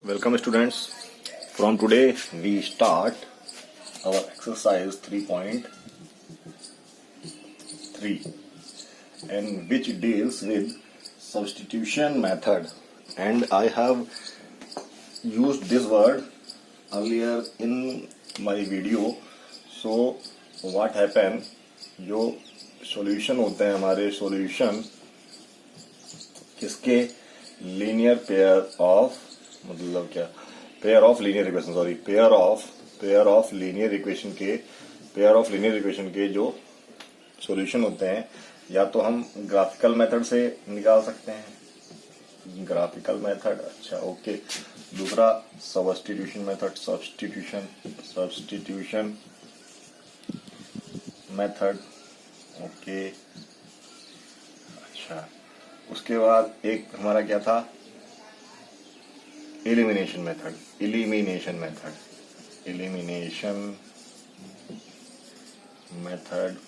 Welcome students. From today we start our exercise 3.3 and which deals with substitution method, and I have used this word earlier in my video. So what happen, जो solution होते हैं हमारे solution किसके linear pair of, मतलब क्या, pair of linear equation, sorry pair of linear equation के जो solution होते हैं, या तो हम ग्राफिकल मेथड से निकाल सकते हैं, ग्राफिकल मेथड, अच्छा ओके। दूसरा substitution method, substitution method, okay. अच्छा, उसके बाद एक हमारा क्या था, एलिमिनेशन मेथड,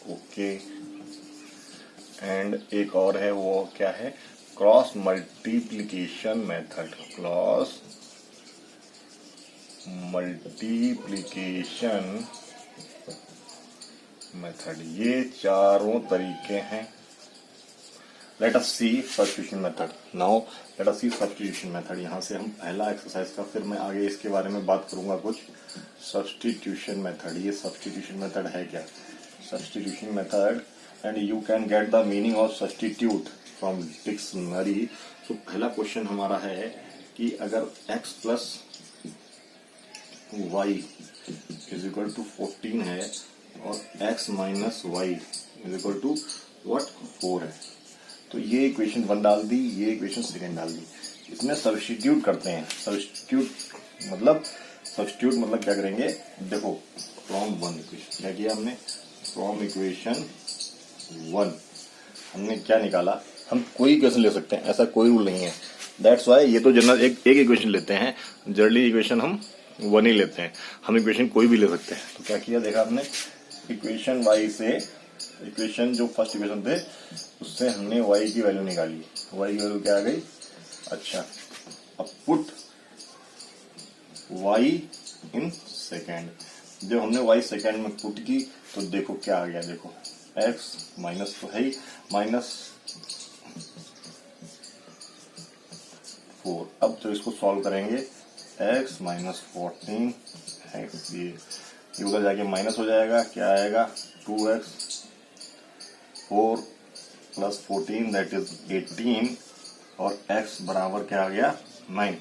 ओके। एंड एक और है, वो क्या है, क्रॉस मल्टीप्लिकेशन मेथड, ये चारों तरीके हैं। Let us see substitution method. Now let us see substitution method. यहाँ से हम पहला एक्सरसाइज का, फिर मैं आगे इसके बारे में बात करूंगा कुछ। सब्स्टिट्यूशन मेथड, ये सब्स्टिट्यूशन मेथड है क्या, substitution method, and you can get the meaning of substitute from dictionary. तो पहला क्वेश्चन हमारा है कि अगर x plus y is equal to 14 है और x minus y is equal to what, 4 है, तो ये इक्वेशन 1 डाल दी, ये इक्वेशन सेकेंड डाल दी। इसमें सब्स्टिट्यूट करते हैं। सब्स्टिट्यूट मतलब क्या करेंगे, देखो फ्रॉम 1 इक्वेशन क्या किया हमने, फ्रॉम इक्वेशन 1 हमने क्या निकाला, हम कोई इक्वेशन ले सकते हैं, ऐसा कोई रूल नहीं है। दैट्स वाई ये तो जनरल एक इक्वेशन लेते हैं, जनरली इक्वेशन हम 1 ही लेते हैं, हम इक्वेशन कोई भी ले सकते हैं। तो क्या किया, देखा हमने, इक्वेशन y से, इक्वेशन जो फर्स्ट इक्वेशन थे उससे हमने y की वैल्यू निकाली, y की वैल्यू क्या आ गई, अच्छा अब पुट y इन सेकेंड, जब हमने y सेकेंड में पुट की तो देखो क्या आ गया, देखो x माइनस तो है ही, -4। अब तो इसको सॉल्व करेंगे, x माइनस 14 x, ये उधर जाके माइनस हो जाएगा, क्या आएगा, 2x, 4 प्लस 14 दैट इज 18, और x बराबर क्या आ गया, 9,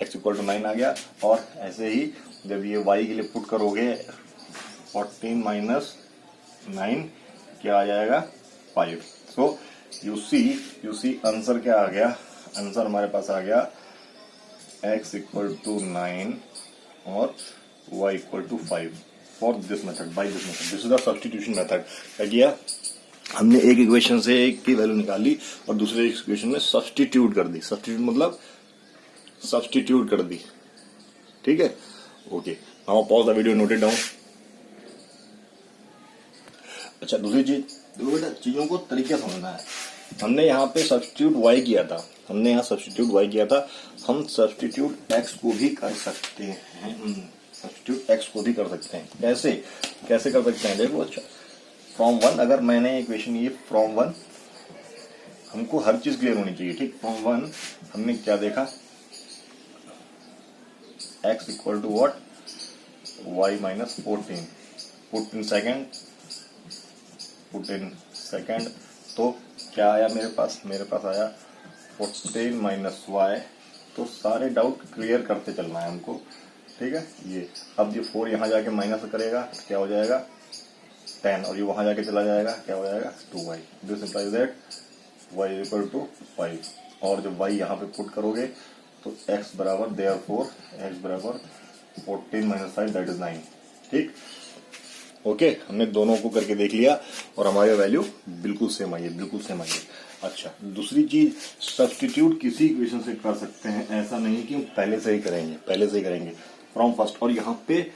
x इक्वल टू 9 आ गया। और ऐसे ही जब ये y के लिए पुट करोगे, 14 माइनस 9 क्या आ जाएगा, 5। सो यू सी आंसर क्या आ गया, आंसर हमारे पास आ गया x इक्वल टू 9 और y equal to 5 for this method, by this method, this is the substitution method. क्या किया हमने, एक इक्वेशन से एक की वैल्यू निकाली और दूसरे इक्वेशन में सब्स्टिट्यूट कर दी, सब्स्टिट्यूट मतलब सब्स्टिट्यूट कर दी, ठीक है, okay. Now pause the video, note it down. अच्छा, दूसरी चीज देखो बेटा, चीजों को तरीके समझना है। हमने यहाँ पे सब्स्टिट्यूट y किया था, हम सब्स्टिट्यूट x को भी कर सकते हैं, कैसे कर सकते हैं, देखो। अच्छा, फ्रॉम 1, अगर मैंने इक्वेशन ये फ्रॉम 1, हमको हर चीज क्लियर होनी चाहिए, ठीक। फ्रॉम 1 हमने क्या देखा, x equal to what, y minus 14, put in second, तो क्या आया मेरे पास आया 14 माइनस y। तो सारे डाउट क्लियर करते चलना है हमको, ठीक है। ये अब ये 4 यहाँ जाके माइनस करेगा, क्या हो जाएगा 10, और ये वहां जाके चला जाएगा, क्या हो जाएगा 2y। This implies that y equal to 5, और जब y यहाँ पे पुट करोगे तो x बराबर, देयरफॉर x बराबर 14 माइनस 5 दैट इज 9, ठीक, ओके। हमने दोनों को करके देख लिया और हमारी वैल्यू बिल्कुल सेम आई है, अच्छा, दूसरी चीज, सब्स्टिट्यूट किसी इक्वेशन से कर सकते हैं, ऐसा नहीं कि हम पहले से ही करेंगे फ्रॉम फर्स्ट। और यहाँ पे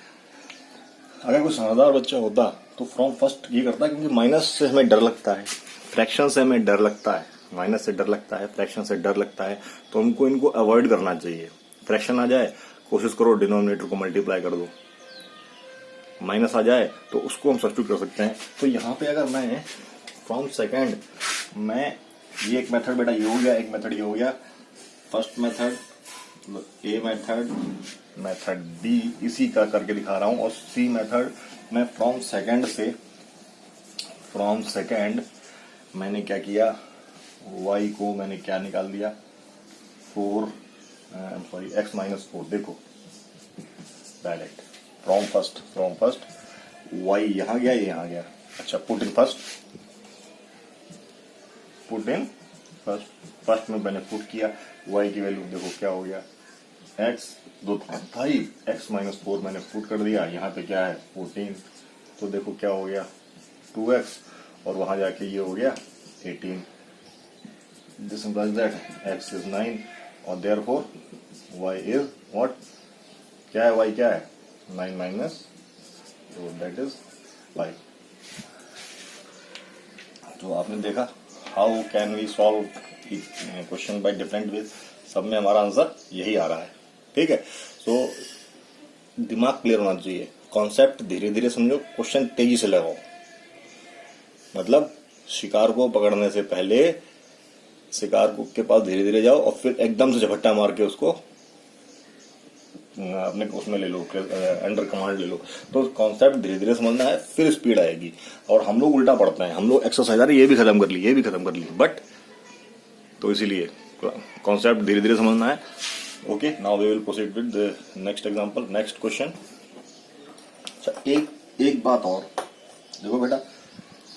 अगर कोई समझदार बच्चा होता तो फ्रॉम फर्स्ट ये करता, क्योंकि माइनस से हमें डर लगता है, फ्रैक्शन से हमें डर लगता है, माइनस से डर लगता है, फ्रैक्शन से डर लगता है, तो हमको इनको अवॉइड करना चाहिए। फ्रैक्शन आ जाए कोशिश करो डिनोमिनेटर को मल्टीप्लाई कर दो, माइनस आ जाए तो उसको हम सब्स्टिट्यूट कर सकते हैं। तो यहाँ पे अगर मैं फ्रॉम सेकेंड, मैं ये एक मेथड बेटा ये हो गया, एक मेथड ये हो गया, first method A method, method B इसी का करके दिखा रहा हूं, और सी मेथड मैं फ्रॉम सेकेंड मैंने क्या किया, y को मैंने क्या निकाल दिया 4 x माइनस 4। देखो डायरेक्ट फ्रॉम फर्स्ट y यहां गया, ये यहां गया। अच्छा पुट इन फर्स्ट में मैंने पुट किया, y की वैल्यू देखो क्या हो गया, x 5 x माइनस 4 मैंने पुट कर दिया, यहाँ पे क्या है 14, तो देखो क्या हो गया 2x, और वहां जाके ये हो गया 18। This implies that x is 9 और therefore y is what, क्या है y क्या है 9 माइनस, तो that is 5। तो आपने देखा how can we solve question by different ways, सब में हमारा आंसर यही आ रहा है। ठीक है, सो दिमाग क्लियर होना चाहिए, कॉन्सेप्ट धीरे धीरे समझो, क्वेश्चन तेजी से लगाओ। मतलब शिकार को पकड़ने से पहले शिकार को के पास धीरे धीरे जाओ और फिर एकदम से झपट्टा मार के उसको अपने उसमें ले लो, अंडर कमांड ले लो। तो कॉन्सेप्ट धीरे धीरे समझना है, फिर स्पीड आएगी। और हम लोग उल्टा पढ़ते हैं, हम लोग एक्सरसाइज ये भी खत्म कर ली, ये भी खत्म कर ली, बट तो इसीलिए कॉन्सेप्ट धीरे धीरे समझना है। Okay, now we will proceed with the next example, next question. अच्छा एक बात और देखो बेटा,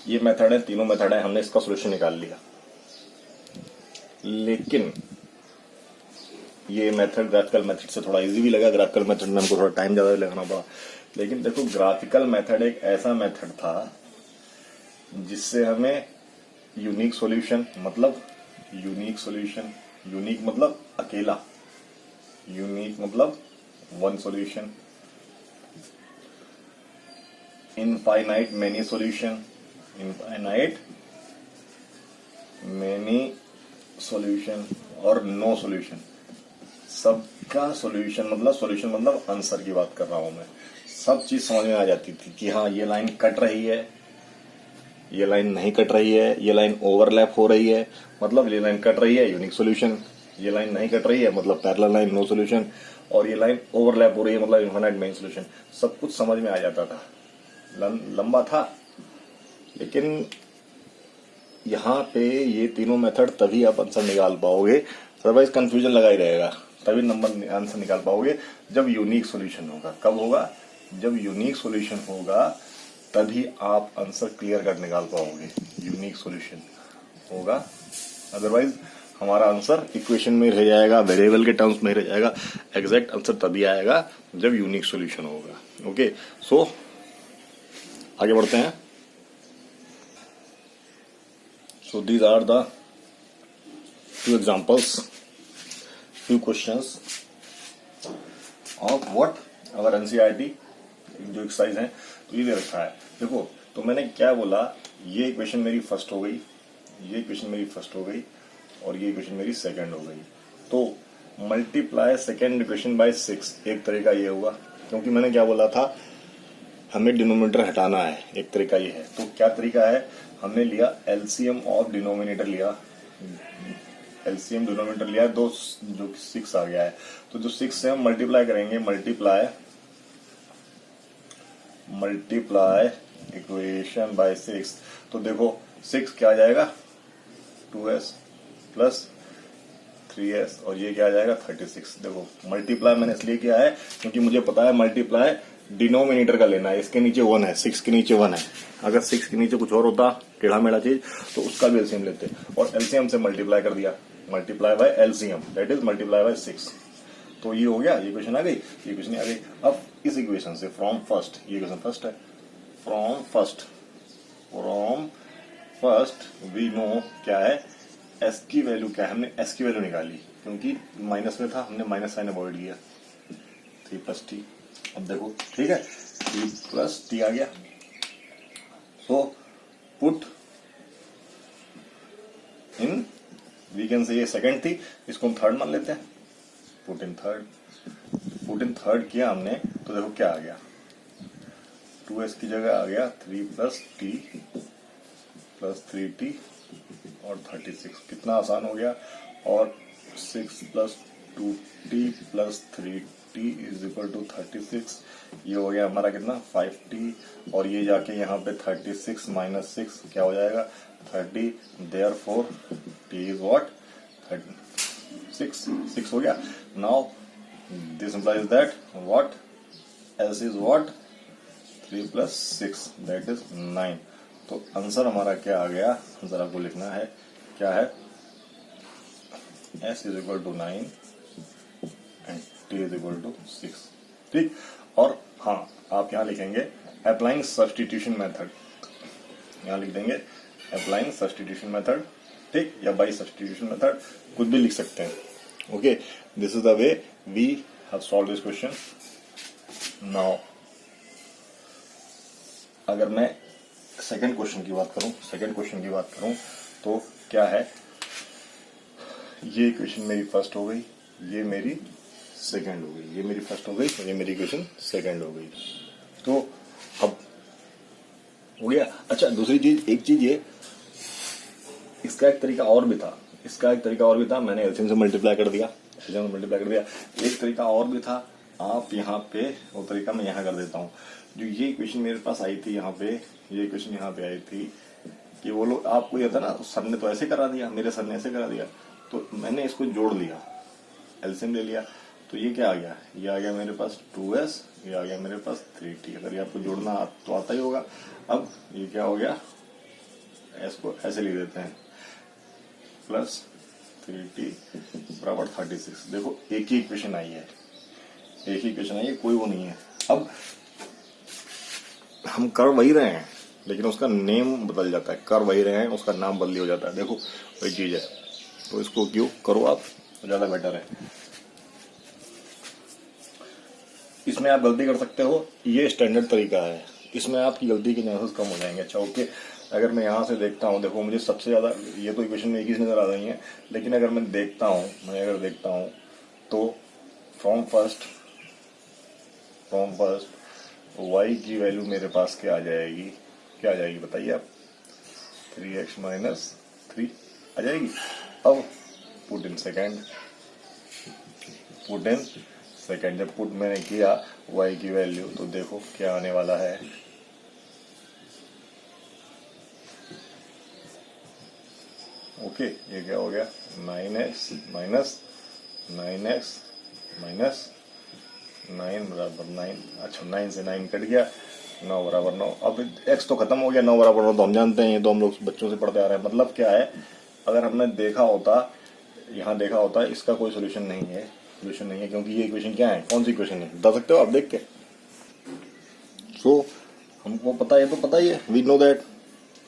ये मेथड है, तीनों मेथड है, हमने इसका सोल्यूशन निकाल लिया, लेकिन ये मेथड ग्राफिकल मेथड से थोड़ा इजी भी लगा। ग्राफिकल मेथड में हमको थोड़ा टाइम ज्यादा लगाना पड़ा, लेकिन देखो ग्राफिकल मेथड एक ऐसा मेथड था जिससे हमें यूनिक सॉल्यूशन, मतलब यूनिक मतलब अकेला, यूनिक मतलब one solution, infinite many solution, infinite many solution और नो सॉल्यूशन, सबका सॉल्यूशन मतलब आंसर की बात कर रहा हूं मैं। सब चीज समझ में आ जाती थी कि हाँ ये लाइन कट रही है, ये लाइन नहीं कट रही है, ये लाइन ओवरलैप हो रही है मतलब ये लाइन कट रही है यूनिक सॉल्यूशन, ये लाइन नहीं कट रही है मतलब पैरेलल लाइन नो सॉल्यूशन, और ये लाइन ओवरलैप हो रही है मतलब इनफाइनाइट मेनी सॉल्यूशन। सब कुछ समझ में आ जाता था, लंबा था, लेकिन यहाँ पे ये तीनों मेथड तभी आप आंसर निकाल पाओगे, अदरवाइज कंफ्यूजन लगा ही रहेगा। तभी नंबर आंसर निकाल पाओगे जब यूनिक सॉल्यूशन होगा। कब होगा? जब यूनिक सॉल्यूशन होगा तभी आप आंसर क्लियर कट निकाल पाओगे, यूनिक सॉल्यूशन होगा। अदरवाइज हमारा आंसर इक्वेशन में रह जाएगा, वेरिएबल के टर्म्स में रह जाएगा। एग्जैक्ट आंसर तभी आएगा जब यूनिक सॉल्यूशन होगा। ओके, सो आगे बढ़ते हैं। So these are the few examples, few questions of what our NCERT जो एक्सरसाइज है तो ये दे रखा है। देखो तो मैंने क्या बोला, ये इक्वेशन मेरी फर्स्ट हो गई, ये इक्वेशन मेरी फर्स्ट हो गई और ये इक्वेशन मेरी सेकंड हो गई। तो मल्टीप्लाई सेकंड इक्वेशन बाय 6, एक तरीका ये हुआ, क्योंकि मैंने क्या बोला था हमें डिनोमिनेटर हटाना है, एक तरीका ये है। तो क्या तरीका है, हमने लिया एलसीएम ऑफ डिनोमिनेटर लिया, एलसीएम डिनोमिनेटर लिया, दो जो 6 आ गया है, तो जो 6 से हम मल्टीप्लाई करेंगे, मल्टीप्लाई इक्वेशन बाय 6। तो देखो 6 क्या आ जाएगा 2s प्लस 3s और ये क्या आ जाएगा 36। देखो मल्टीप्लाई मैंने इसलिए किया है क्योंकि मुझे पता है मल्टीप्लाई डिनोमिनेटर का लेना है, इसके नीचे 1 है, 6 के नीचे 1 है। अगर 6 के नीचे कुछ और होता टेढ़ा मेढ़ा चीज तो उसका भी एलसीएम लेते, और एलसीएम से मल्टीप्लाई कर दिया, multiply by LCM that is multiply by 6। तो ये हो गया, ये इक्वेशन आ गई, ये इक्वेशन आ गई। अब इस इक्वेशन से फ्रॉम फर्स्ट, ये इक्वेशन फर्स्ट है, फ्रॉम फर्स्ट वी नो क्या है, एस की वैल्यू क्या है, हमने एस की वैल्यू निकाली क्योंकि माइनस में था, हमने माइनस साइन अवॉइड किया, 3 + t। अब देखो ठीक है 3 + t आ गया। So put in, we can say ये सेकंड थी, इसको हम थर्ड मान लेते हैं, put in third. Put in third किया हमने तो देखो क्या आ गया, 2s की जगह आ गया 3 प्लस 3t और 36। कितना आसान हो गया। और 6 plus 2t plus 3t is equal to 36। ये हो गया हमारा कितना 5t, और ये जाके यहाँ पे 36 माइनस 6 क्या हो जाएगा 30। देयरफॉर t इज व्हाट 6 हो गया। Now this implies that what s is what 3 plus 6 that is 9। तो आंसर हमारा क्या आ गया, आंसर आपको लिखना है क्या है, s is equal to 9 and t is equal to 6। ठीक, और हाँ आप यहाँ लिखेंगे अप्लाइंग सब्स्टिट्यूशन मेथड, यहाँ लिख देंगे अप्लाइंग सब्स्टिट्यूशन मेथड, ठीक, या बाई सब्स्टिट्यूशन मेथड, कुछ भी लिख सकते हैं। Okay, this is the way we have solve this question. Now अगर मैं सेकंड क्वेश्चन की बात करूं तो क्या है, ये इक्वेशन मेरी फर्स्ट हो गई, ये मेरी सेकंड हो गई, ये मेरी फर्स्ट हो गई, ये मेरी इक्वेशन सेकंड हो गई। तो अब हो गया। अच्छा, दूसरी चीज, एक चीज ये, इसका एक तरीका और भी था, मैंने एलसीएम से मल्टीप्लाई कर दिया, एक तरीका और भी था, आप यहाँ पे वो तरीका मैं यहाँ कर देता हूँ। जो ये इक्वेशन मेरे पास आई थी यहाँ पे, ये इक्वेशन यहाँ पे आई थी कि वो लोग आपको ये था ना, सर ने तो ऐसे करा दिया, मेरे सर ने ऐसे करा दिया, तो मैंने इसको जोड़ लिया, एलसीएम ले लिया, तो ये क्या आ गया, ये आ गया मेरे पास 2s, ये आ गया मेरे पास 3t। अगर ये आपको जोड़ना तो आता ही होगा। अब ये क्या हो गया, s को ऐसे लिख देते हैं प्लस 3t बराबर 36। देखो एक ही इक्वेशन आई है, कोई वो नहीं है। अब हम कर वही रहे हैं लेकिन उसका नेम बदल जाता है, कर वही रहे हैं उसका नाम बदली हो जाता है। देखो वही चीज है, तो इसको क्यों करो आप, ज्यादा बेटर है। इसमें आप गलती कर सकते हो, ये स्टैंडर्ड तरीका है, इसमें आपकी गलती के चांसेस कम हो जाएंगे। अच्छा ओके, अगर मैं यहाँ से देखता हूँ, देखो मुझे सबसे ज्यादा ये तो इक्वेशन में एक ही नजर आ रही है, लेकिन अगर मैं देखता हूँ तो फ्रॉम फर्स्ट y की वैल्यू मेरे पास क्या आ जाएगी बताइए आप, 3x माइनस 3 आ जाएगी। अब पुट इन सेकेंड, जब पुट मैंने किया y की वैल्यू, तो देखो क्या आने वाला है, ओके, ये क्या हो गया 9x माइनस 9 बराबर 9। अच्छा 9 से 9 कट गया, 9 बराबर 9। अब x तो खत्म हो गया, 9 बराबर 9 तो हम जानते हैं, ये तो हम लोग बच्चों से पढ़ते आ रहे हैं। मतलब क्या है, अगर हमने देखा होता इसका कोई सोल्यूशन नहीं है, क्योंकि ये इक्वेशन क्या है, कौन सी इक्वेशन है बता सकते हो आप देख के। सो हमको पता है, तो पता ही है, वी नो दैट।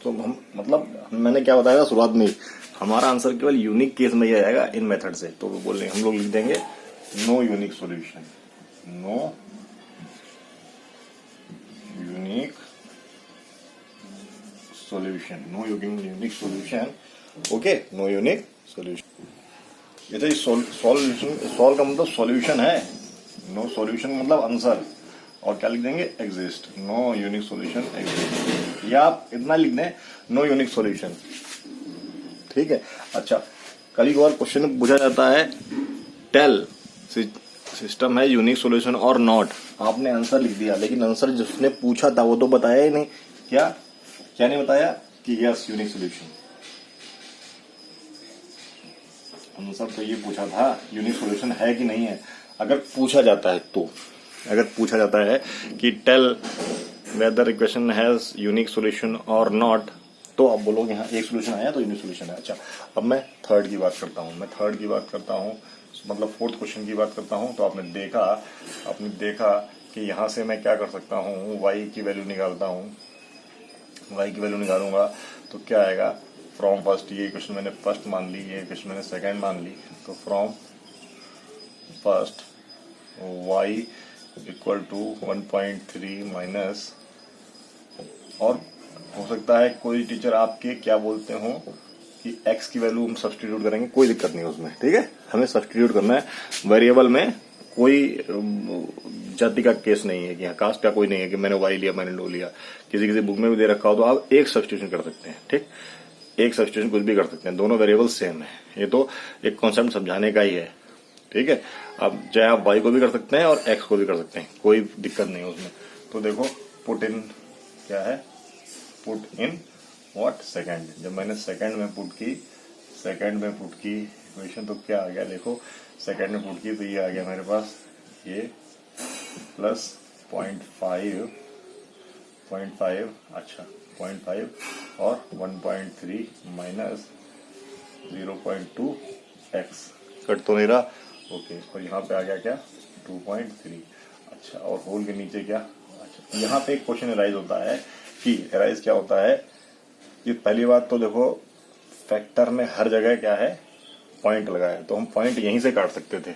तो हम मतलब मैंने क्या बताया था शुरुआत में, हमारा आंसर केवल यूनिक केस में ही आएगा इन मेथड से। तो बोल रहे हम लोग लिख देंगे no unique solution, okay, no unique solution. ये तो सॉल्व का मतलब सॉल्यूशन है, नो सॉल्यूशन मतलब आंसर, और क्या लिख देंगे exist, no unique solution exist, या आप इतना लिख दें नो यूनिक सॉल्यूशन, ठीक है। अच्छा, कल एक और क्वेश्चन पूछा जाता है, टेल सिस्टम है यूनिक सॉल्यूशन और नॉट। आपने आंसर लिख दिया, लेकिन आंसर जिसने पूछा था वो तो बताया ही नहीं, क्या नहीं बताया कि यस यूनिक सॉल्यूशन। आंसर तो ये पूछा था यूनिक सॉल्यूशन है कि नहीं है। अगर पूछा जाता है कि tell whether equation has unique solution or not, तो आप बोलोगे यहाँ एक सॉल्यूशन आया तो यूनिक सॉल्यूशन है। अच्छा, अब मैं थर्ड की बात करता हूँ, मतलब फोर्थ क्वेश्चन की बात करता हूँ। तो आपने देखा कि यहाँ से मैं क्या कर सकता हूँ, y की वैल्यू निकालूंगा तो क्या आएगा, फ्रॉम फर्स्ट, ये क्वेश्चन मैंने फर्स्ट मान ली, ये क्वेश्चन मैंने सेकंड मान ली, तो from first y equal to 1.3 minus, और हो सकता है कोई टीचर आपके क्या बोलते हो कि x की वैल्यू हम सब्स्टिट्यूट करेंगे, कोई दिक्कत नहीं है उसमें, ठीक है। हमें सब्स्टिट्यूट करना है वेरिएबल में कोई जाति का केस नहीं है कि यहाँ कास्ट का कोई नहीं है कि मैंने वाई लिया मैंने लो लिया। किसी किसी बुक में भी दे रखा हो तो आप एक सब्स्टिट्यूशन कर सकते हैं। ठीक, एक सब्स्टिट्यूशन कुछ भी कर सकते हैं, दोनों वेरिएबल सेम है। ये तो एक कॉन्सेप्ट समझाने का ही है। ठीक है, अब चाहे आप वाई को भी कर सकते हैं और एक्स को भी कर सकते हैं, कोई दिक्कत नहीं है उसमें। तो देखो पुट इन क्या है, पुट इन व्हाट सेकंड। जब मैंने सेकंड में पुट की इक्वेशन तो क्या आ गया, देखो सेकंड में पुट की तो ये आ गया मेरे पास, ये प्लस 0.5 अच्छा 0.5 और 1.3 माइनस 0.2 एक्स, कट तो नहीं रहा। ओके, और यहाँ पे आ गया क्या 2.3। अच्छा, और होल के नीचे क्या, अच्छा यहाँ पे एक क्वेश्चन एराइज होता है कि एराइज क्या होता है। ये पहली बात तो देखो फैक्टर में हर जगह क्या है, पॉइंट लगा है, तो हम पॉइंट यहीं से काट सकते थे,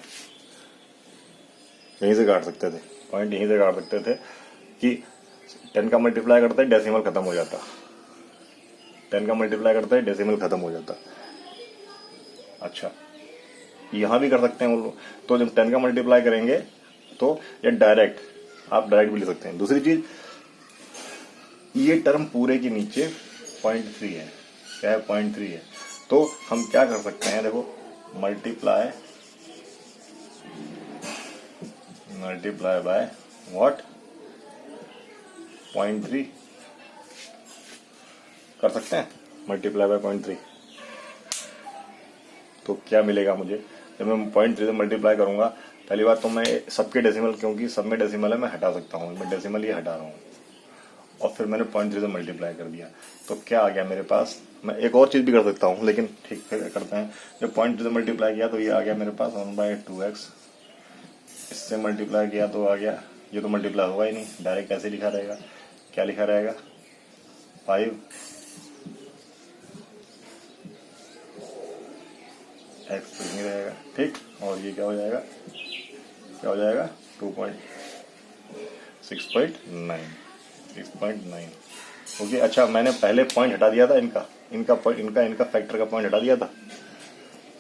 पॉइंट यहीं से काट सकते थे कि 10 का मल्टीप्लाई करते हैं डेसिमल खत्म हो जाता, 10 का मल्टीप्लाई करते हैं डेसिमल खत्म हो जाता। अच्छा, यहां भी कर सकते हैं वो, तो जब 10 का मल्टीप्लाई करेंगे तो ये डायरेक्ट, आप डायरेक्ट भी ले सकते हैं। दूसरी चीज, ये टर्म पूरे के नीचे 0.3 है, क्या है 0.3 है, तो हम क्या कर सकते हैं, देखो मल्टीप्लाई बाय व्हाट 0.3 कर सकते हैं, मल्टीप्लाई बाय 0.3। तो क्या मिलेगा मुझे, जब मैं 0.3 से मल्टीप्लाई करूंगा, पहली बात तो मैं सबके डेसिमल, क्योंकि सब में डेसिमल है, मैं हटा सकता हूँ, मैं डेसिमल ही हटा रहा हूँ, और फिर मैंने 0.3 से मल्टीप्लाई कर दिया, तो क्या आ गया मेरे पास। मैं एक और चीज भी कर सकता हूँ, लेकिन ठीक है करते हैं। जब 0.3 से मल्टीप्लाई किया तो ये आ गया मेरे पास 1/2x, इससे मल्टीप्लाई किया तो आ गया, ये तो मल्टीप्लाई होगा ही नहीं, डायरेक्ट ऐसे लिखा रहेगा, क्या लिखा रहेगा 5 एक्स तो नहीं रहेगा। ठीक, और ये क्या हो जाएगा 6.9। ओके, अच्छा मैंने पहले पॉइंट हटा दिया था, इनका फैक्टर का पॉइंट हटा दिया था।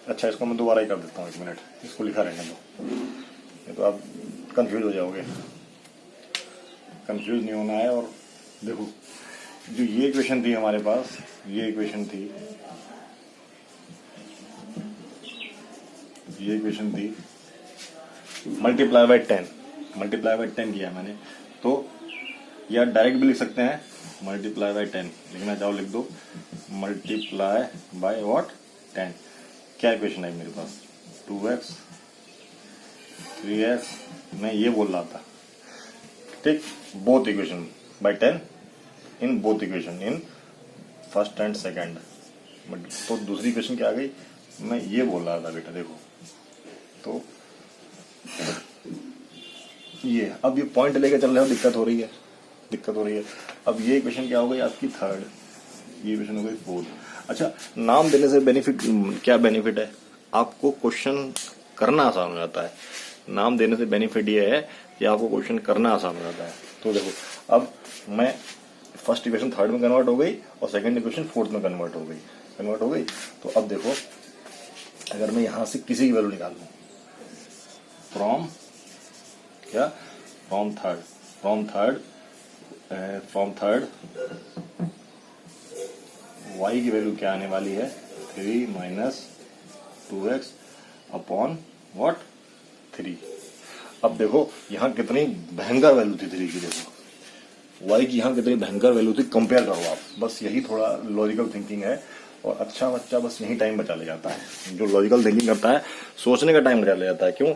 अच्छा, इसको मैं दोबारा ही कर देता हूँ, 1 मिनट इसको लिखा रहने दो, ये तो आप कंफ्यूज हो जाओगे, कंफ्यूज नहीं होना है। और देखो जो ये इक्वेशन थी हमारे पास, ये इक्वेशन थी मल्टीप्लाई बाय 10 किया मैंने, तो या डायरेक्ट भी लिख सकते हैं मल्टीप्लाई बाय 10, लिखना चाहो लिख दो, मल्टीप्लाई बाय व्हाट 10। क्या इक्वेशन है मेरे पास 2x 3x, मैं ये बोल रहा था। ठीक, both equation bye 10 in both equation in first and second. तो दूसरी इक्वेशन क्या आ गई, मैं ये बोल रहा था बेटा, देखो तो ये अब ये पॉइंट लेके चल रहे हो, दिक्कत हो रही है। अब ये इक्वेशन क्या हो गई आपकी थर्ड, ये इक्वेशन हो गई फोर्थ। अच्छा, नाम देने से बेनिफिट क्या बेनिफिट है, आपको क्वेश्चन करना आसान हो जाता है। नाम देने से बेनिफिट ये है कि आपको क्वेश्चन करना आसान हो जाता है। तो देखो अब मैं फर्स्ट इक्वेशन थर्ड में कन्वर्ट हो गई और सेकंड इक्वेशन फोर्थ में कन्वर्ट हो गई। तो अब देखो अगर मैं यहां से किसी की वैल्यू निकाल लूं, फ्रॉम थर्ड y की वैल्यू क्या आने वाली है 3 माइनस 2x अपॉन व्हाट 3। अब देखो यहाँ कितनी भयंकर वैल्यू थी 3 की, देखो y की यहाँ कितनी भयंकर वैल्यू थी, कंपेयर करो आप। बस यही थोड़ा लॉजिकल थिंकिंग है, और अच्छा बच्चा बस यही टाइम बचा ले जाता है, जो लॉजिकल थिंकिंग करता है, सोचने का टाइम बचा ले जाता है। क्यों,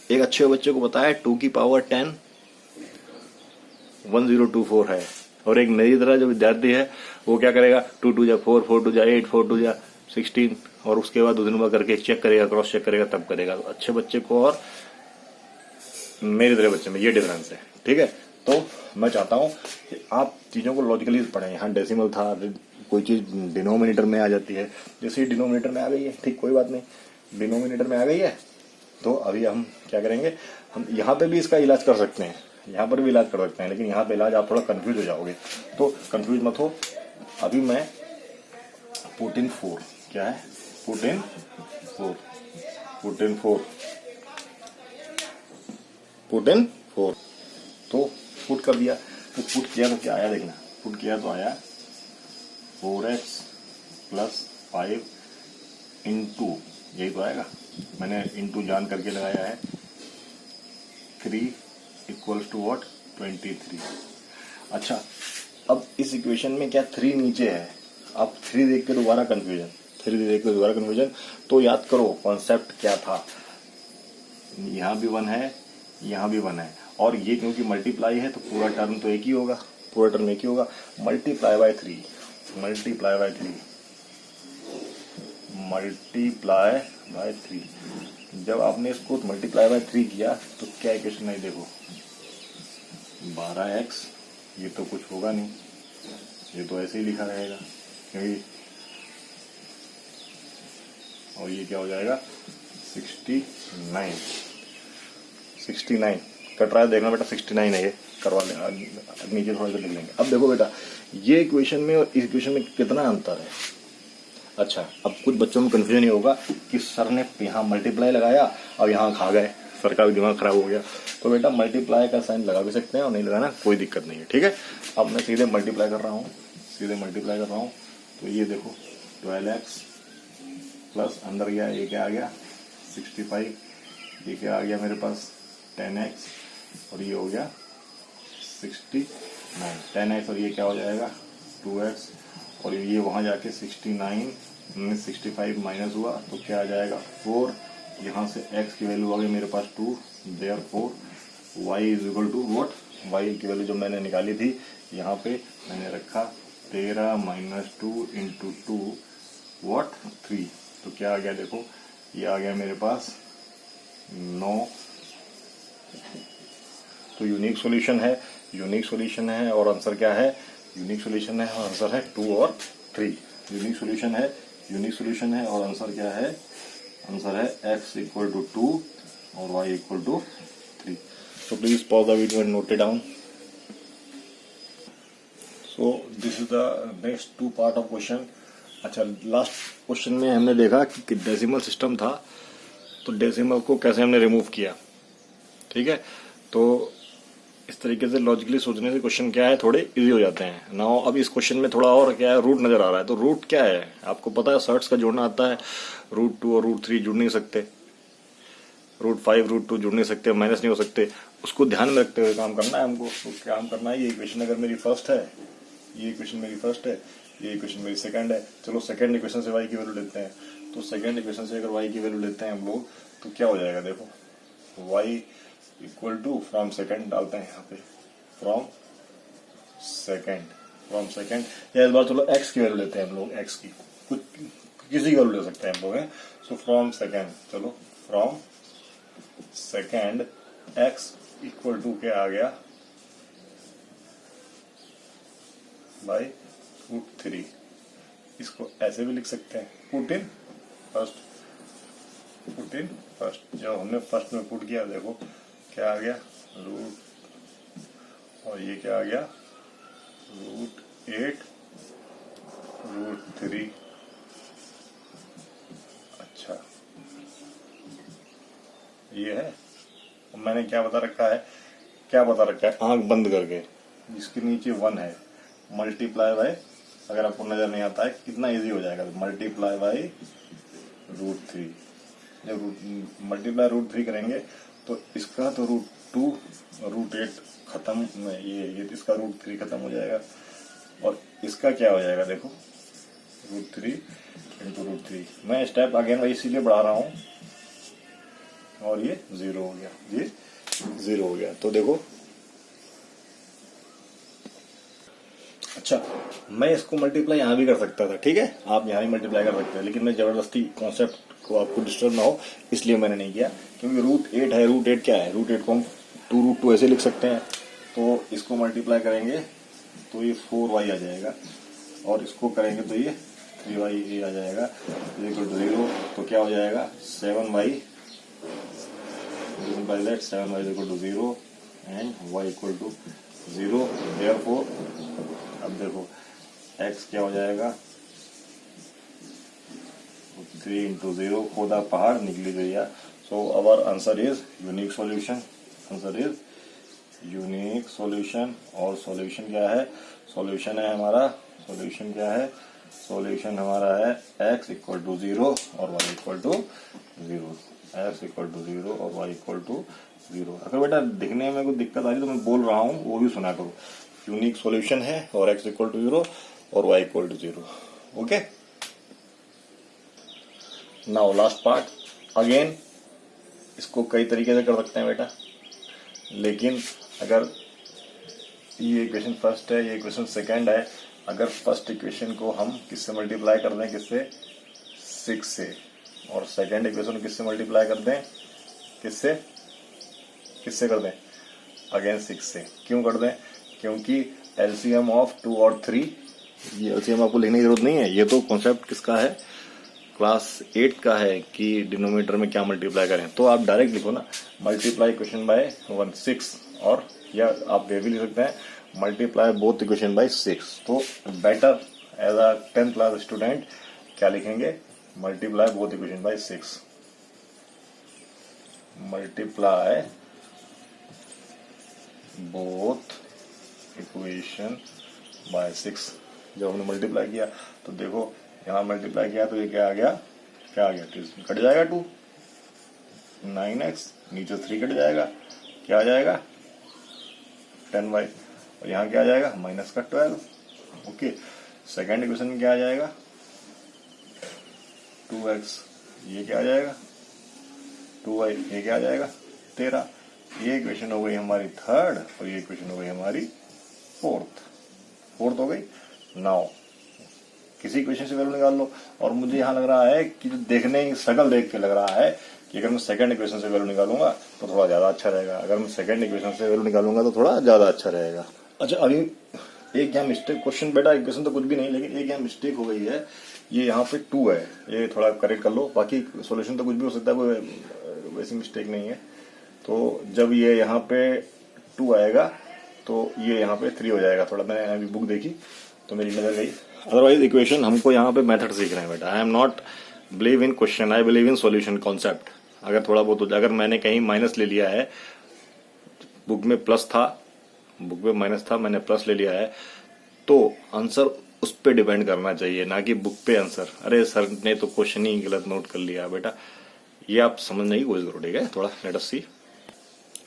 एक अच्छे बच्चे को पता है 2 की पावर 10 1024 है, और एक मेरी तरह जो विद्यार्थी है वो क्या करेगा 2 2 जा 4 4 2 जा 8 4 2 जा 16, और उसके बाद 2 दिन बाद करके चेक करेगा, क्रॉस चेक करेगा, तब करेगा। तो अच्छे बच्चे को और मेरी तरह बच्चे में ये डिफरेंस है। ठीक है, तो मैं चाहता हूं कि आप चीजों को लॉजिकली पढ़ें। यहाँ डेसिमल था, कोई चीज डिनोमिनेटर में आ जाती है, जैसे ही डिनोमिनेटर में आ गई है, ठीक कोई बात नहीं, डिनोमिनेटर में आ गई है, तो अभी हम क्या करेंगे, हम यहाँ पे भी इसका इलाज कर सकते हैं, यहाँ पर भी इलाज कर सकते हैं, लेकिन यहाँ पे इलाज आप थोड़ा कंफ्यूज हो जाओगे, तो कंफ्यूज मत हो। अभी मैं पुट इन 4, क्या है पुट इन 4 पुट इन 4, तो पुट कर दिया। तो पुट किया तो क्या आया देखना, पुट किया तो आया 4x प्लस 5 इंटू, यही तो आएगा, मैंने इंटू जान करके लगाया है, 3 इक्वल्स टू वॉट 23। अच्छा, अब इस इक्वेशन में क्या 3 नीचे है, अब 3 देख के दोबारा कंफ्यूजन, 3 देख के दोबारा कंफ्यूजन, तो याद करो कॉन्सेप्ट क्या था, यहाँ भी 1 है, यहाँ भी 1 है, और ये क्योंकि मल्टीप्लाई है तो पूरा टर्म तो एक ही होगा, पूरा टर्म एक ही होगा, multiply by 3, multiply by 3, multiply by 3। जब आपने इसको मल्टीप्लाई बाय 3 किया तो क्या इक्वेशन है, देखो 12x, ये तो कुछ होगा नहीं, ये तो ऐसे ही लिखा रहेगा क्योंकि, और ये क्या हो जाएगा 69 कट रहा है, देखना बेटा 69 है, ये करवा लेना, नीचे थोड़ा सा लिख लेंगे। अब देखो बेटा, ये इक्वेशन में और इस इक्वेशन में कितना अंतर है। अच्छा, अब कुछ बच्चों में कंफ्यूजन ये होगा कि सर ने यहाँ मल्टीप्लाई लगाया और यहाँ खा गए, सर का भी दिमाग खराब हो गया। तो बेटा मल्टीप्लाई का साइन लगा भी सकते हैं और नहीं लगाना कोई दिक्कत नहीं है, ठीक है। अब मैं सीधे मल्टीप्लाई कर रहा हूँ, सीधे मल्टीप्लाई कर रहा हूँ, तो ये देखो 12x प्लस अंदर गया, ये क्या आ गया 65, ये क्या आ गया मेरे पास 10x, और ये हो गया 69, 10x, और ये क्या हो जाएगा 2x, और ये वहाँ जाके 65 माइनस हुआ तो क्या आ जाएगा 4, यहाँ से x की वैल्यू आ गई मेरे पास 2, therefore y is equal to what, y की वैल्यू जो मैंने निकाली थी यहाँ पे मैंने रखा 13 माइनस 2 इंटू 2 व्हाट 3, तो क्या आ गया देखो, ये आ गया मेरे पास 9। तो यूनिक सॉल्यूशन है, यूनिक सॉल्यूशन है, और आंसर क्या है, यूनिक सॉल्यूशन है और आंसर है 2 और 3। यूनिक सॉल्यूशन है, यूनिक सॉल्यूशन है, और आंसर क्या है, आंसर है x इक्वल टू 2 और y equal to 3। So please pause the video and note it down. So this is the next 2 part of question. अच्छा, लास्ट क्वेश्चन में हमने देखा कि डेसिमल सिस्टम था, तो डेसिमल को कैसे हमने रिमूव किया, ठीक है। तो इस तरीके से लॉजिकली सोचने से क्वेश्चन क्या है, थोड़े इजी हो जाते हैं। नाउ अब इस क्वेश्चन में थोड़ा और क्या है, रूट नजर आ रहा है, तो रूट क्या है आपको पता है, सर्ट्स का जोड़ना आता है, रूट 2 और रूट 3 जुड़ नहीं सकते, रूट 5 रूट 2 जुड़ नहीं सकते, माइनस नहीं हो सकते, उसको ध्यान में रखते हुए काम करना है हमको। तो काम करना है, ये इक्वेशन अगर मेरी फर्स्ट है, ये इक्वेशन मेरी फर्स्ट है, ये इक्वेशन मेरी सेकंड है, चलो सेकंड इक्वेशन से y की वैल्यू लेते हैं। तो सेकंड इक्वेशन से अगर y की वैल्यू लेते हैं हम लोग, तो क्या हो जाएगा देखो, y equal to from second डालते हैं यहाँ पे, फ्रॉम सेकंड, या इस बार चलो x की वैल्यू लेते हैं हम लोग, x की कुछ किसी की वैल्यू ले सकते हैं हम लोग, सो फ्रॉम सेकंड, चलो from second x equal to क्या आ गया बाई रूट 3। इसको ऐसे भी लिख सकते हैं, पुट इन फर्स्ट, जब हमने फर्स्ट में पुट किया देखो क्या आ गया रूट, और ये क्या आ गया रूट 8 रूट 3। अच्छा, ये है, मैंने क्या बता रखा है, आंख बंद करके, जिसके नीचे 1 है, मल्टीप्लाई बाय, अगर आपको नजर नहीं आता है कितना इजी हो जाएगा, मल्टीप्लाई बाय रूट 3। जब मल्टीप्लाई रूट 3 करेंगे तो इसका तो रूट 2 रूट 8 खत्म, ये इसका रूट 3 खत्म हो जाएगा, और इसका क्या हो जाएगा देखो रूट 3 इंटू रूट 3। मैं स्टेप अगेन वही इसीलिए बढ़ा रहा हूं, और ये 0 हो गया, ये 0 हो गया। तो देखो, अच्छा मैं इसको मल्टीप्लाई यहाँ भी कर सकता था, ठीक है, आप यहाँ भी मल्टीप्लाई कर सकते हैं, लेकिन मैं जबरदस्ती कॉन्सेप्ट को आपको डिस्टर्ब ना हो इसलिए मैंने नहीं किया, क्योंकि रूट 8 है, रूट 8 क्या है, रूट 8 को हम 2 रूट 2 ऐसे लिख सकते हैं। तो इसको मल्टीप्लाई करेंगे तो ये 4y आ जाएगा, और इसको करेंगे तो ये 3y आ जाएगा, इक्वल टू 0। तो क्या हो जाएगा 7y by that, 7y equal to 0 and y equal to 0। Therefore अब देखो x क्या हो जाएगा 3 इंटू 0, खोदा पहाड़ निकली गैया। So our answer is unique solution, answer is unique solution. और सॉल्यूशन क्या है? सॉल्यूशन है हमारा, सॉल्यूशन क्या है? सॉल्यूशन हमारा है x इक्वल टू 0 और y equal to 0, x equal to 0 और y इक्वल टू 0। अगर बेटा दिखने में कोई दिक्कत आ रही तो मैं बोल रहा हूँ वो भी सुना करो। यूनिक सॉल्यूशन है और x इक्वल टू 0 और y equal to 0। Okay, now last part. Again इसको कई तरीके से कर सकते हैं बेटा, लेकिन अगर ये इक्वेशन फर्स्ट है, ये इक्वेशन सेकंड है, अगर फर्स्ट इक्वेशन को हम किससे मल्टीप्लाई कर दें? किससे? 6 से। और सेकंड इक्वेशन किससे मल्टीप्लाई कर दें? किससे? किससे कर दें? अगेन 6 से। क्यों कर दें? क्योंकि एलसीएम ऑफ 2 और 3, ये एलसीएम आपको लिखने की जरूरत नहीं है, ये तो कॉन्सेप्ट किसका है? क्लास 8 का है कि डिनोमिनेटर में क्या मल्टीप्लाई करें। तो आप डायरेक्ट लिखो ना, मल्टीप्लाई इक्वेशन बाय 1 6, और या आप ये भी लिख सकते हैं मल्टीप्लाई बोथ इक्वेशन बाय 6। तो better as a 10th class student क्या लिखेंगे? Multiply both equation by 6, multiply both equation by 6। जब हमने मल्टीप्लाई किया तो देखो यहाँ मल्टीप्लाई किया तो ये क्या आ गया? क्या आ गया? कट जाएगा 2, 9x, नीचे 3 कट जाएगा, क्या आ जाएगा? 10y, और यहाँ क्या आ जाएगा? माइनस का 12। ओके, सेकेंड इक्वेशन में क्या आ जाएगा? 2x, ये क्या आ जाएगा? 2y, ये क्या आ जाएगा? 13। ये इक्वेशन हो गई हमारी थर्ड और ये इक्वेशन हो गई हमारी फोर्थ हो गई। नाउ किसी इक्वेशन से वैल्यू निकाल लो, और मुझे यहाँ लग रहा है कि जो देखने की शक्ल देख के लग रहा है कि अगर मैं सेकंड इक्वेशन से वैल्यू निकालूंगा तो थोड़ा ज्यादा अच्छा रहेगा, अगर मैं सेकंड इक्वेशन से वैल्यू निकालूंगा तो थोड़ा ज्यादा अच्छा रहेगा। अच्छा, अभी एक यहाँ मिस्टेक, क्वेश्चन बेटा इक्वेशन तो कुछ भी नहीं, लेकिन एक यहाँ मिस्टेक हो गई है। ये यहाँ पे 2 है, ये थोड़ा करेक्ट कर लो, बाकी सोल्यूशन तो कुछ भी हो सकता है, कोई वैसी मिस्टेक नहीं है। तो जब ये यहाँ पे 2 आएगा तो ये यहाँ पे 3 हो जाएगा। थोड़ा मैंने अभी बुक देखी तो मेरी नजर गई, अदरवाइज इक्वेशन हमको यहाँ पे मेथड सीख रहे हैं बेटा। I am not believe in question, I believe in solution concept. अगर थोड़ा बहुत हो जाए, अगर मैंने कहीं माइनस ले लिया है, बुक में प्लस था, बुक में माइनस था, मैंने प्लस ले लिया है, तो आंसर उस पर डिपेंड करना चाहिए, ना कि बुक पे आंसर। अरे सर ने तो क्वेश्चन ही गलत नोट कर लिया बेटा, ये आप समझने की कोशिश करो, ठीक है? थोड़ा लेट अस सी।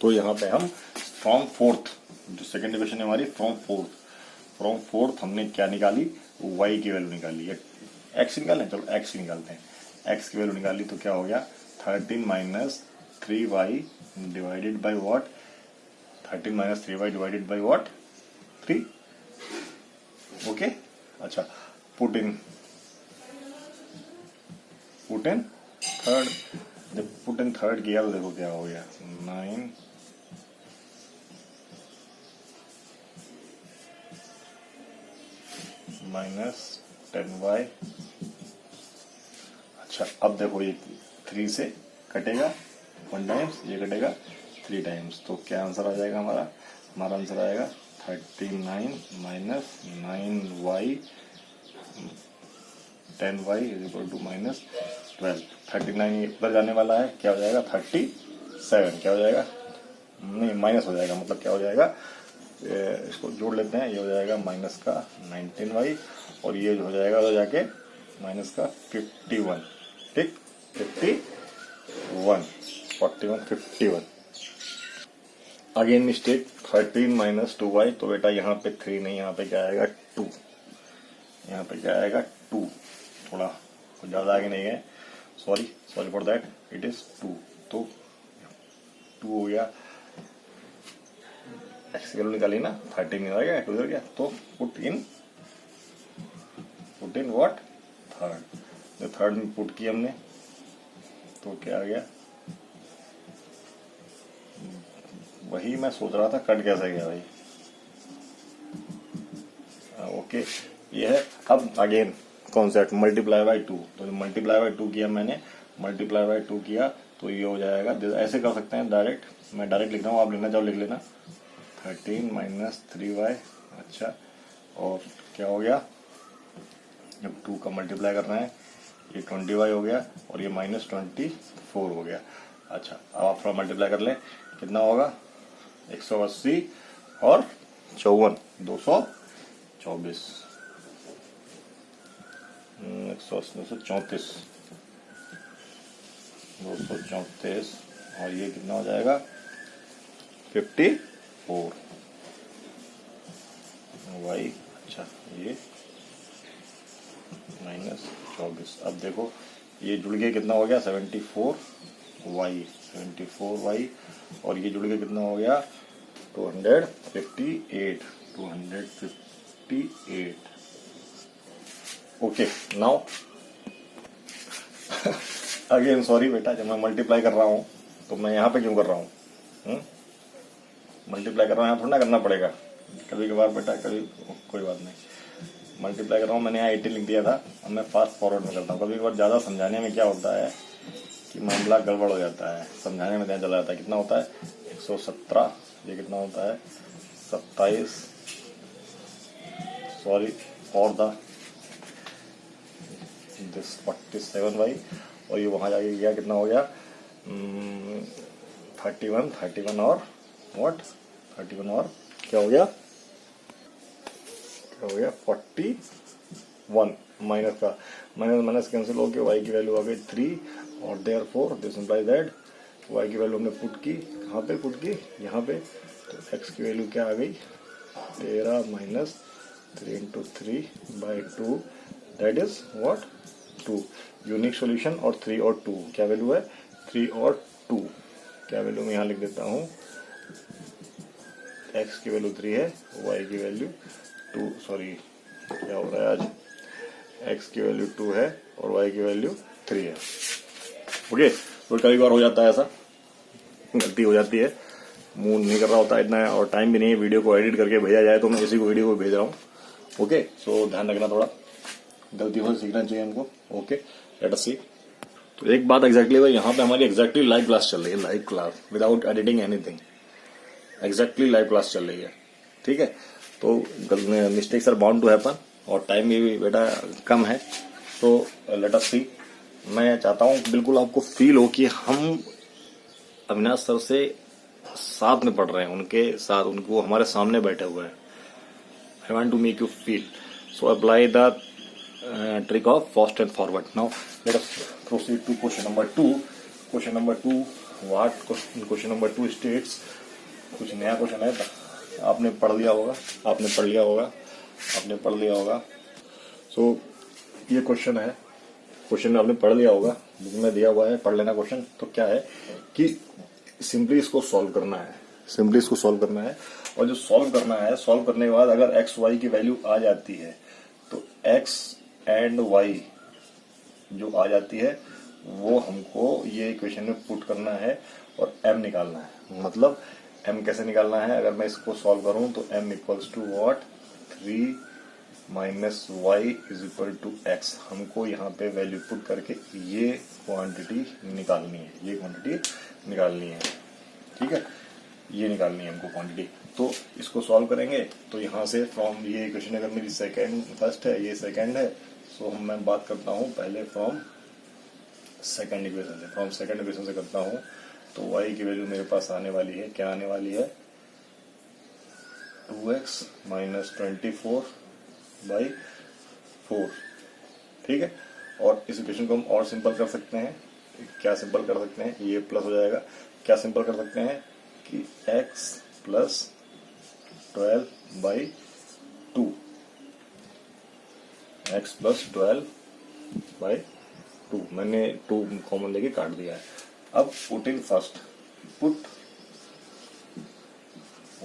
तो यहाँ पे हम फ्रॉम फोर्थ, जो सेकंड इक्वेशन है हमारी, फ्रॉम फोर्थ हमने क्या निकाली? y की वैल्यू निकाली है। x निकालें, चलो x की निकालते हैं। x की वैल्यू निकाली तो क्या हो गया? 13 minus 3y divided by what? 13 minus 3y divided by what? 3। Okay, अच्छा, पुट इन थर्ड। जब पुट इन थर्ड किया तो देखो क्या हो गया? 9 माइनस 10y। अच्छा, अब देखो ये 3 से कटेगा 1 टाइम्स, ये कटेगा 3 टाइम्स, तो क्या आंसर आ जाएगा हमारा? हमारा आंसर आएगा 39 minus 9y 10y is equal to minus 12। 39 इधर जाने वाला है, क्या हो जाएगा? 37। क्या हो जाएगा? नहीं, माइनस हो जाएगा, मतलब क्या हो जाएगा? इसको जोड़ लेते हैं, ये हो जाएगा माइनस का 19y, और ये हो जाएगा तो जाके माइनस का 51। ठीक, 51, 41, 51। अगेन मिस्टेक, 13 माइनस 2y, तो बेटा यहाँ पे 3 नहीं, यहाँ पे क्या आएगा? 2। यहाँ पे क्या आएगा? 2। थोड़ा कुछ ज्यादा आगे नहीं है, sorry for that, it is 2। तो 2 हो गया, एक्स की वैल्यू निकाली ना, 13 नहीं आ गया, 2 गया, तो पुट इन व्हाट? थर्ड। जो थर्ड में पुट किया हमने तो क्या आ गया? वही मैं सोच रहा था, कट कैसे गया भाई? ओके, ये है। अब अगेन कॉन्सेप्ट मल्टीप्लाई बाय 2। तो मल्टीप्लाई बाय 2 किया मैंने, मल्टीप्लाई बाय 2 किया तो ये हो जाएगा, ऐसे कर सकते हैं डायरेक्ट, मैं डायरेक्ट लिख रहा हूँ, आप लिखना चाहो लिख लेना। 13 माइनस 3y। अच्छा, और क्या हो गया? जब 2 का मल्टीप्लाई करना है, ये 20y हो गया और ये माइनस 24 हो गया। अच्छा, अब आप थोड़ा मल्टीप्लाई कर लें, कितना होगा? 180 और 54 224 180 234 और ये कितना हो जाएगा 54 वाई। अच्छा ये -24। अब देखो ये जुड़ के कितना हो गया 74 वाई और ये जुड़ के कितना हो गया 258 ओके। नाउ अगेन सॉरी बेटा, जब मैं मल्टीप्लाई कर रहा हूँ तो मैं यहाँ पे क्यों कर रहा हूँ? मल्टीप्लाई कर रहा हूँ, यहाँ थोड़ा ना करना पड़ेगा, कभी कभार बेटा, कभी कोई बात नहीं। मल्टीप्लाई कर रहा हूँ, मैंने यहाँ 18 लिख दिया था, अब मैं फास्ट फॉरवर्ड में करता हूँ। कभी कभार ज़्यादा समझाने में क्या होता है कि मामला गड़बड़ हो जाता है, समझाने में ध्यान चला जाता है। कितना होता है 117, ये कितना होता है 27, sorry for the this 47 y, और ये वहाँ जाके गया कितना हो गया 31 और व्हाट 31 और क्या हो गया 41 माइनस का माइनस कैंसिल हो गया, वाई की वैल्यू आ गई 3 और therefore this implies that y की वैल्यू हमने पुट की, कहाँ पे पुट की यहाँ पे, तो एक्स की वैल्यू क्या आ गई 13 minus 3 into 3/2 that is what 2। Unique solution और 3 और 2 क्या वैल्यू है 3 और 2 क्या वैल्यू मैं यहाँ लिख देता हूँ, एक्स की वैल्यू 3 है, वाई की वैल्यू 2, सॉरी क्या हो रहा है आज, एक्स की वैल्यू 2 है और वाई की वैल्यू 3 है। ओके, तो कई बार हो जाता है ऐसा, गलती हो जाती है, मूड नहीं कर रहा होता इतना और टाइम भी नहीं है वीडियो को एडिट करके भेजा जाए, तो मैं इसी को वीडियो को भेज रहा हूँ। ओके, सो ध्यान रखना, थोड़ा गलतियों से सीखना चाहिए हमको। ओके, लेट अस सी। तो एक बात एग्जैक्टली भाई, यहाँ पे हमारी एग्जैक्टली लाइव क्लास चल रही है, live class without editing anything, exactly live class चल रही है, ठीक है। तो mistakes are bound to happen और टाइम भी बेटा कम है, तो लेट अस सी। मैं चाहता हूँ बिल्कुल आपको फील हो कि हम अविनाश सर से साथ में पढ़ रहे हैं, उनके साथ, उनको हमारे सामने बैठे हुए हैं। I want to make you feel, so apply the trick of fast and forward. Now let us proceed to question number 2. Question number 2, what question number 2 states, कुछ नया क्वेश्चन है, आपने पढ़ लिया होगा। सो ये क्वेश्चन है, क्वेश्चन आपने पढ़ लिया होगा, बुक में दिया हुआ है, पढ़ लेना क्वेश्चन। तो क्या है कि सिंपली इसको सॉल्व करना है, और जो सॉल्व करना है, सॉल्व करने के बाद अगर एक्स वाई की वैल्यू आ जाती है तो एक्स एंड वाई जो आ जाती है वो हमको ये इक्वेशन में पुट करना है और m निकालना है। मतलब m कैसे निकालना है, अगर मैं इसको सॉल्व करूं तो m equals to what 3 minus y is equal to x. हमको यहाँ पे वैल्यू पुट करके ये क्वांटिटी निकालनी है, ठीक है, ये निकालनी है हमको क्वांटिटी। तो इसको सॉल्व करेंगे तो यहाँ से फ्रॉम ये इक्वेशन अगर मेरी फर्स्ट है, ये सेकंड है, सो मैं बात करता हूँ पहले फ्रॉम सेकंड इक्वेशन से करता हूँ। तो y की वैल्यू मेरे पास आने वाली है, क्या आने वाली है 2x माइनस 24/4, ठीक है। और इस इक्वेशन को हम और सिंपल कर सकते हैं, क्या सिंपल कर सकते हैं, ये प्लस हो जाएगा, क्या सिंपल कर सकते हैं कि x प्लस 12/2, x प्लस 12/2, मैंने 2 कॉमन लेके काट दिया है। अब put in first, put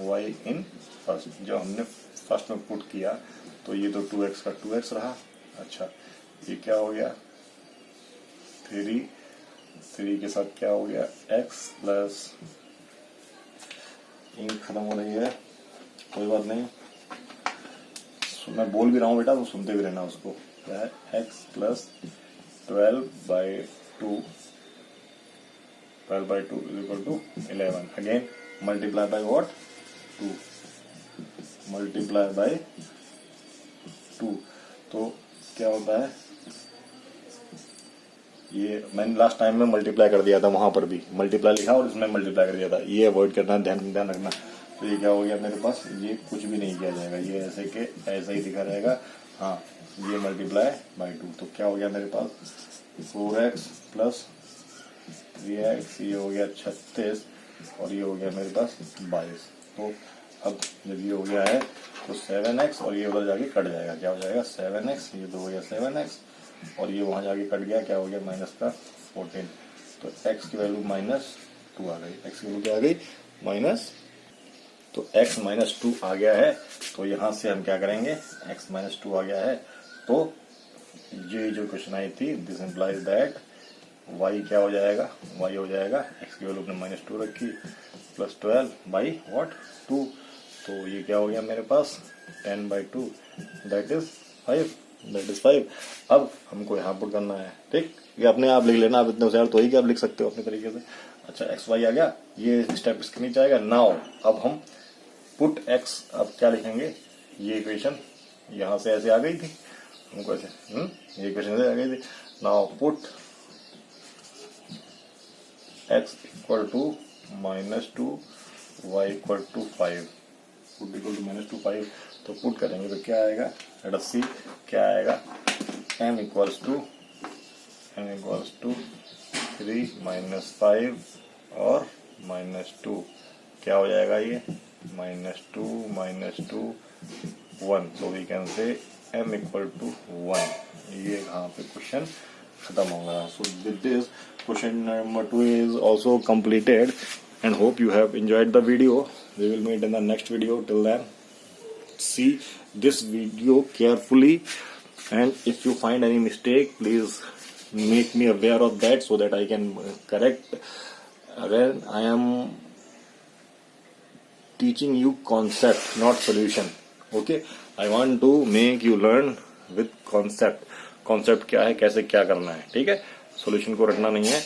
y in first, जो हमने फर्स्ट में पुट किया तो ये तो 2x का 2x रहा। अच्छा, ये क्या हो गया 3 के साथ क्या हो गया x प्लस, इंक खत्म हो रही है, कोई बात नहीं, मैं बोल भी रहा हूँ बेटा, तो सुनते भी रहना उसको। क्या है x plus 12/2 is equal to 11। Again multiply by what 2, multiply by 2, तो क्या होता है, ये मैंने लास्ट टाइम में मल्टीप्लाई कर दिया था, वहां पर भी मल्टीप्लाई लिखा और इसमें मल्टीप्लाई कर दिया था, ये अवॉइड करना, ध्यान रखना। तो ये क्या हो गया मेरे पास, ये कुछ भी नहीं किया जाएगा, ये ऐसे के ऐसा ही दिखा रहेगा। हाँ, ये मल्टीप्लाई बाई 2, तो क्या हो गया मेरे पास 4x प्लस 3x, ये हो गया 36 और ये हो गया मेरे पास 22। तो अब जब ये हो गया है तो 7x और ये उधर जाके कट जाएगा, क्या हो जाएगा 7x, ये तो हो गया 7x और ये वहां जाके कट गया, क्या हो गया माइनस का 14। तो x की वैल्यू -2 आ गई, x की वैल्यू क्या आ गई माइनस, तो x -2 आ गया है। तो यहां से हम क्या करेंगे, x -2 आ गया है तो ये जो क्वेश्चन आई थी, दिस इम्प्लाइज दैट y क्या हो जाएगा, y हो जाएगा x की वैल्यू अपने -2 रखी प्लस 12 बाई व्हाट 2, तो ये क्या हो गया मेरे पास 10/2 दैट इज 5। अब हमको यहाँ पुट करना है, ठीक, ये अपने आप लिख लेना, आप इतने होशियार तो ही कि आप लिख सकते हो अपने तरीके से। अच्छा एक्स वाई आ गया, ये स्टेप इसके नीचे आएगा। नाउ अब हम पुट एक्स, अब क्या लिखेंगे, ये इक्वेशन यहाँ से ऐसे आ गई थी हमको ऐसे, ये इक्वेशन ऐसे आ गई थी। Now put x equal to -2 y equal to 5, put equal to -2 5, तो पुट करेंगे तो क्या आएगा, लेट अस सी क्या आएगा, m इक्वल्स टू 3 -5 और -2, क्या हो जाएगा ये -2 1, so we can say m equal to 1। ये यहाँ पे क्वेश्चन खत्म होगा। So with this question number 2 is also completed and hope you have enjoyed the video. We will meet in the next video. Till then, see this video carefully and if you find any mistake, please make me aware of that so that I can correct. Again, I am teaching you concept, not solution. Okay, I want to make you learn with concept. Concept क्या है, कैसे क्या करना है, ठीक है। Solution को रटना नहीं है,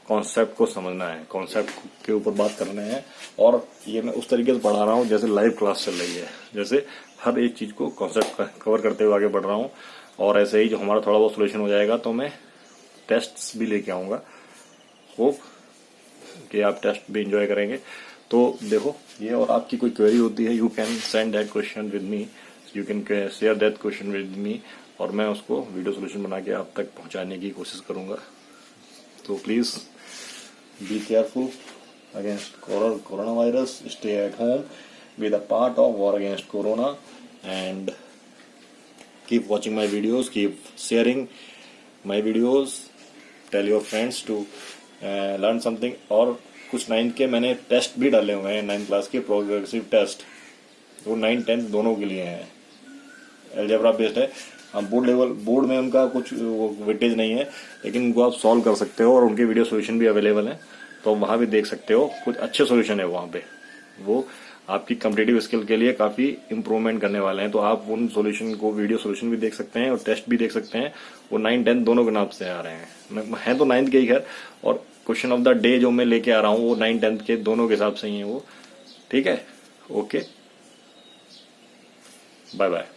कॉन्सेप्ट को समझना है, कॉन्सेप्ट के ऊपर बात करना है। और ये मैं उस तरीके से पढ़ा रहा हूँ जैसे लाइव क्लास चल रही है, जैसे हर एक चीज को कॉन्सेप्ट कवर करते हुए आगे बढ़ रहा हूँ। और ऐसे ही जो हमारा थोड़ा बहुत सॉल्यूशन हो जाएगा तो मैं टेस्ट्स भी लेके आऊंगा। होप कि आप टेस्ट भी इंजॉय करेंगे। तो देखो ये, और आपकी कोई क्वेरी होती है, you can send that question with me, you can share that question with me, और मैं उसको वीडियो सोल्यूशन बना के आप तक पहुंचाने की कोशिश करूंगा। तो please be careful against corona virus, stay at home, be the part of war against corona and keep watching my videos, keep sharing my videos, tell your friends to learn something. और कुछ 9th के मैंने test भी डाले हुए हैं, 9th class के progressive test, वो 9th 10th दोनों के लिए हैं, अलजेब्रा बेस्ड है। बोर्ड में उनका कुछ वेटेज नहीं है, लेकिन उनको आप सॉल्व कर सकते हो और उनके वीडियो सॉल्यूशन भी अवेलेबल है, तो वहां भी देख सकते हो। कुछ अच्छे सॉल्यूशन है वहां पे, वो आपकी कॉम्पिटिटिव स्किल के लिए काफी इंप्रूवमेंट करने वाले हैं। तो आप उन सॉल्यूशन को, वीडियो सॉल्यूशन भी देख सकते हैं और टेस्ट भी देख सकते हैं। वो 9th 10th दोनों के नाम से आ रहे हैं तो 9th के ही खैर, और क्वेश्चन ऑफ द डे जो मैं लेके आ रहा हूँ वो 9th 10th के दोनों के हिसाब से ही है वो, ठीक है। Okay, bye bye.